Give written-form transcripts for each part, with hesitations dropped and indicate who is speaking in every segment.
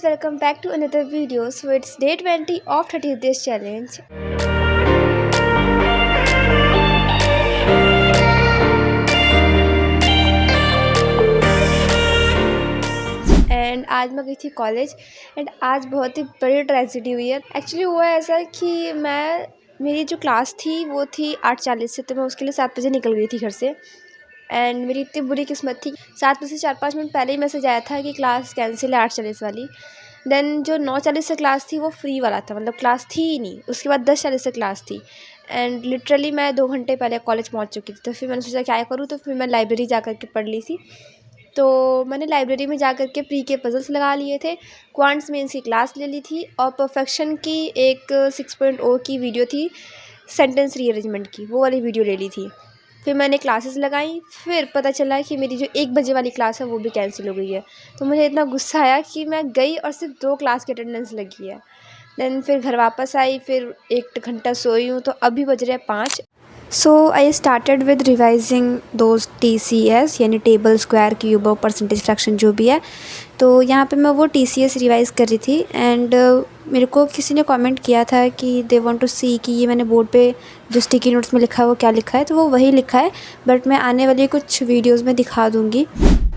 Speaker 1: guys, welcome back to another video. So it's day 20 of 30 days challenge. And आज मैं गई थी college and आज बहुत ही बड़ी ट्रेजेडी हुई है। एक्चुअली हुआ ऐसा कि मेरी जो क्लास थी वो थी 8:40 से, तो मैं उसके लिए 7 बजे निकल गई थी घर से। एंड मेरी इतनी बुरी किस्मत थी, 7 बजे से 4-5 मिनट पहले ही मैसेज आया था कि क्लास कैंसिल है 8:40 वाली। देन जो 9:40 से क्लास थी वो फ्री वाला था, मतलब क्लास थी ही नहीं। उसके बाद 10:40 से क्लास थी एंड लिटरली मैं 2 घंटे पहले कॉलेज पहुंच चुकी थी। तो फिर मैंने सोचा क्या करूँ, तो फिर मैं लाइब्रेरी जा कर के पढ़ ली थी। तो मैंने लाइब्रेरी में जा कर के प्री के पजल्स लगा लिए थे, क्वांट्स मेंस की क्लास ले ली थी और परफेक्शन की एक 6.0 की वीडियो थी सेंटेंस रीअरेंजमेंट की, वो वाली वीडियो ले ली थी। फिर मैंने क्लासेस लगाई, फिर पता चला कि मेरी जो 1 बजे वाली क्लास है वो भी कैंसिल हो गई है। तो मुझे इतना गुस्सा आया कि मैं गई और सिर्फ 2 क्लास की अटेंडेंस लगी है। देन फिर घर वापस आई, फिर 1 घंटा सोई हूँ, तो अभी बज रहे हैं 5। So I started with revising those TCS यानी टेबल, स्क्वायर, क्यूब और परसेंटेज फ्रैक्शन जो भी है। तो यहाँ पे मैं वो TCS रिवाइज़ कर रही थी एंड मेरे को किसी ने कमेंट किया था कि दे वांट टू सी कि ये मैंने बोर्ड पे जो स्टिकी नोट्स में लिखा है वो क्या लिखा है। तो वो वही लिखा है, बट मैं आने वाली कुछ वीडियोज़ में दिखा दूँगी।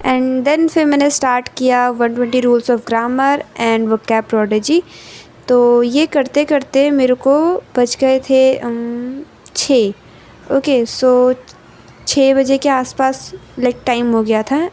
Speaker 1: एंड देन फिर मैंने स्टार्ट किया 120 rules of grammar and vocab prodigy. तो ये करते करते मेरे को बज गए थे 6। ओके, सो 6 बजे के आसपास टाइम हो गया था।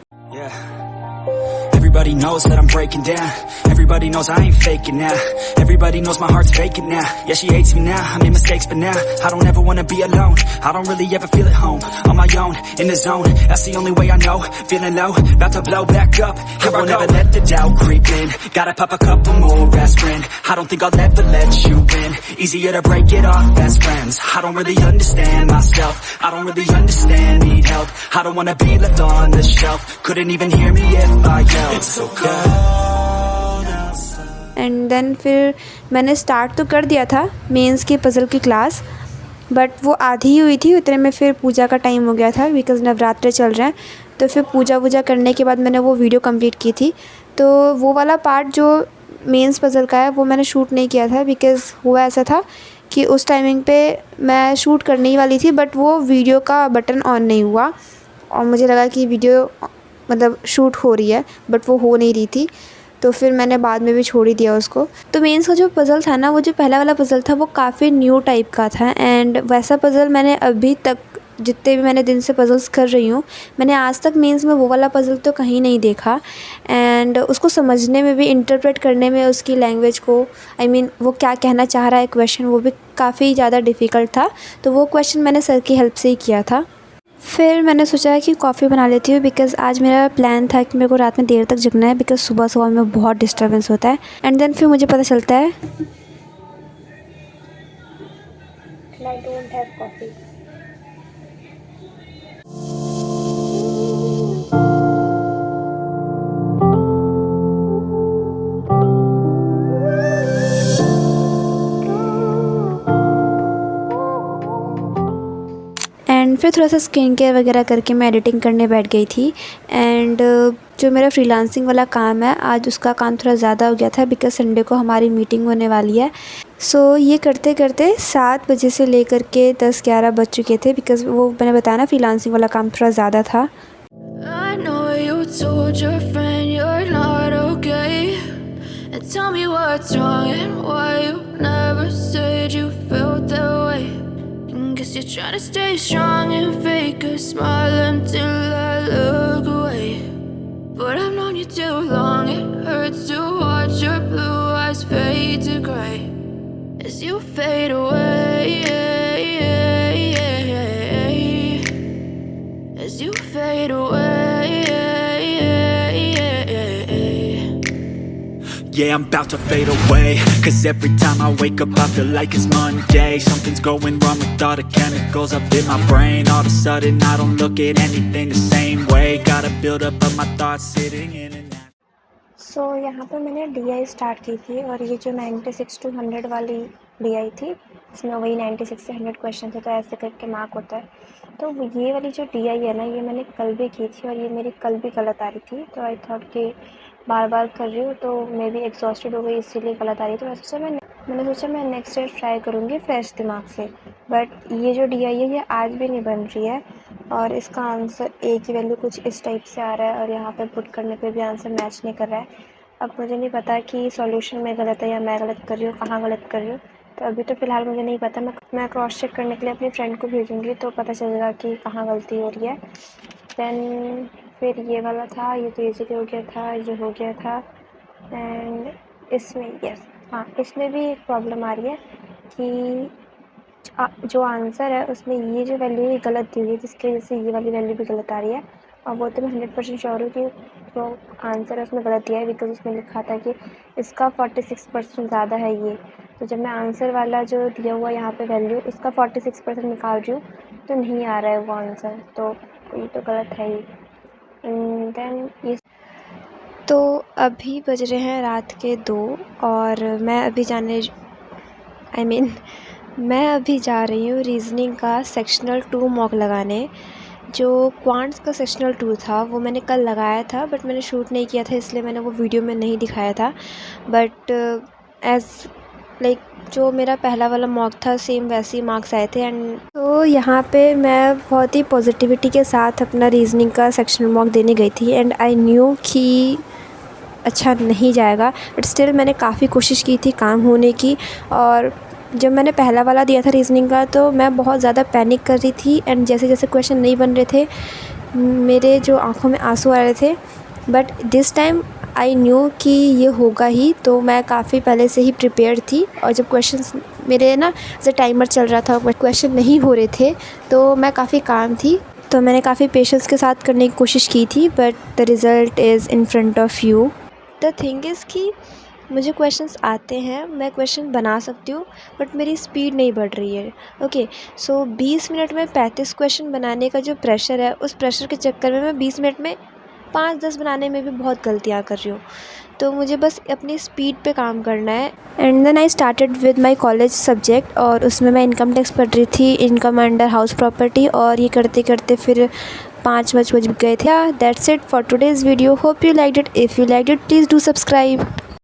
Speaker 2: Everybody knows that I'm breaking down. Everybody knows I ain't faking now. Everybody knows my heart's vacant now. Yeah, she hates me now, I made mistakes but now I don't ever wanna be alone. I don't really ever feel at home. On my own, in the zone, that's the only way I know. Feeling low, about to blow back up. Here I won't ever let the doubt creep in. Gotta pop a couple more aspirin. I don't think I'll ever let you in. Easier to break it off best friends. I don't really understand myself. I don't really understand, need help. I don't wanna be left on the shelf. Couldn't even hear me if I yelled. It's so cold outside.
Speaker 1: And then फिर मैंने start तो कर दिया था mains की puzzle की class, but वो आधी ही हुई थी। उतने में फिर पूजा का टाइम हो गया था बिकॉज़ नवरात्रे चल रहे हैं। तो फिर पूजा वूजा करने के बाद मैंने वो वीडियो कंप्लीट की थी। तो वो वाला पार्ट जो मेंस पज़ल का है वो मैंने शूट नहीं किया था बिकॉज़ हुआ ऐसा था कि उस टाइमिंग पे मैं शूट करने ही वाली थी, बट वो वीडियो का बटन ऑन नहीं हुआ और मुझे लगा कि वीडियो मतलब शूट हो रही है, बट वो हो नहीं रही थी। तो फिर मैंने बाद में भी छोड़ ही दिया उसको। तो मेंस का जो पज़ल था ना, वो जो पहला वाला पज़ल था वो काफ़ी न्यू टाइप का था एंड वैसा पज़ल मैंने अभी तक जितने भी मैंने दिन से पज़ल्स कर रही हूँ, मैंने आज तक मेंस में वो वाला पज़ल तो कहीं नहीं देखा। एंड उसको समझने में भी, इंटरप्रेट करने में उसकी लैंग्वेज को, वो क्या कहना चाह रहा है क्वेश्चन, वो भी काफ़ी ज़्यादा डिफ़िकल्ट था। तो वो क्वेश्चन मैंने सर की हेल्प से ही किया था। फिर मैंने सोचा कि कॉफ़ी बना लेती हूँ बिकॉज़ आज मेरा प्लान था कि मेरे को रात में देर तक जगना है बिकॉज़ सुबह सुबह में बहुत डिस्टर्बेंस होता है। एंड देन फिर मुझे पता चलता है I don't have coffee. And फिर थोड़ा सा स्किन केयर वगैरह करके मैं एडिटिंग करने बैठ गई थी। एंड जो मेरा फ्रीलांसिंग वाला काम है, आज उसका काम थोड़ा ज़्यादा हो गया था बिकॉज़ संडे को हमारी मीटिंग होने वाली है। सो ये करते करते 7 बजे से लेकर के 10-11 बज चुके थे बिकॉज़ वो मैंने बताया ना फ्रीलांसिंग वाला काम थोड़ा ज़्यादा था।
Speaker 3: I know you told your friend you're not okay, and tell me what's wrong and why you never said you felt that way. Guess you're trying to stay strong and fake a smile until I look away. But I've known you too long, it hurts to watch your blue eyes fade to gray as you fade away, as you fade away.
Speaker 2: Yeah, I'm about to fade away. Cause every time I wake up I feel like it's Monday. Something's going wrong with all the chemicals up in my brain. All of a sudden I don't look at anything the same way. Gotta build up of my thoughts sitting in and out.
Speaker 1: सो यहाँ पर मैंने DI start की थी और ये जो 96 to 100 वाली DI थी, इसमें वही 96 से 100 क्वेश्चन थे, तो ऐसे करके मार्क होता है। तो ये वाली जो DI है ना, ये मैंने कल भी की थी और ये मेरी कल भी गलत आ रही थी। तो आई थॉट कि बार बार कर रही हूँ तो मे बी एग्जॉस्टेड हो गई, इसीलिए गलत आ रही है। तो मैंने सोचा मैं नेक्स्ट डे ट्राई करूँगी फ्रेश दिमाग से। बट ये जो डी आई है ये आज भी नहीं बन रही है और इसका आंसर ए की वैल्यू कुछ इस टाइप से आ रहा है और यहाँ पे पुट करने पे भी आंसर मैच नहीं कर रहा है। अब मुझे नहीं पता कि सॉल्यूशन में गलत है या मैं गलत कर रही हूँ, कहाँ गलत कर रही हूँ। तो अभी तो फ़िलहाल मुझे नहीं पता। मैं क्रॉस चेक करने के लिए अपनी फ्रेंड को भेजूँगी तो पता चलेगा कि कहाँ गलती हो रही है। दैन फिर ये वाला था, ये तो इजीली हो गया था, ये हो गया था। एंड इसमें हाँ, इसमें भी एक प्रॉब्लम आ रही है कि जो आंसर है उसमें ये जो वैल्यू है गलत दी हुई है, जिसकी वजह से ये वाली वैल्यू भी गलत आ रही है। और वो तो मैं 100% श्योर हूँ कि जो आंसर है उसमें गलत दिया है, बिकॉज उसमें लिखा था कि इसका 46% ज़्यादा है ये। तो जब मैं आंसर वाला जो दिया हुआ यहाँ पे वैल्यू उसका 46% निकाल रही हूँ तो नहीं आ रहा है वो आंसर, तो ये तो गलत है ही। देन ये तो अभी बज रहे हैं रात के 2 और मैं अभी जा रही हूँ रीज़निंग का सेक्शनल 2 मॉक लगाने। जो क्वांट्स का सेक्शनल 2 था वो मैंने कल लगाया था, बट मैंने शूट नहीं किया था इसलिए मैंने वो वीडियो में नहीं दिखाया था। बट जो मेरा पहला वाला मॉक था सेम वैसे ही मार्क्स आए थे। एंड तो यहाँ पे मैं बहुत ही पॉजिटिविटी के साथ अपना रीज़निंग का सेक्शनल मॉक देने गई थी एंड आई न्यू कि अच्छा नहीं जाएगा, बट स्टिल मैंने काफ़ी कोशिश की थी काम होने की। और जब मैंने पहला वाला दिया था रीज़निंग का तो मैं बहुत ज़्यादा पैनिक कर रही थी एंड जैसे जैसे क्वेश्चन नहीं बन रहे थे मेरे जो आँखों में आंसू आ रहे थे। But this time I knew कि ये होगा ही, तो मैं काफ़ी पहले से ही प्रिपेयर्ड थी। और जब क्वेश्चंस मेरे ना जैसे टाइमर चल रहा था, क्वेश्चन नहीं हो रहे थे, तो मैं काफ़ी काम थी, तो मैंने काफ़ी पेशेंस के साथ करने की कोशिश की थी। But the result is in front of you. The thing is कि मुझे क्वेश्चंस आते हैं, मैं क्वेश्चन बना सकती हूँ, बट मेरी स्पीड नहीं बढ़ रही है। ओके, सो 20 मिनट में 35 क्वेश्चन बनाने का जो प्रेशर है, उस प्रेशर के चक्कर में मैं 20 मिनट में 5-10 बनाने में भी बहुत गलतियाँ कर रही हूँ। तो मुझे बस अपनी स्पीड पे काम करना है। And then I started with my college subject, और उसमें मैं इनकम टैक्स पढ़ रही थी, इनकम अंडर हाउस प्रॉपर्टी, और ये करते करते फिर 5 बज गए थे। That's it for today's video. Hope you liked it. If you liked it please do subscribe.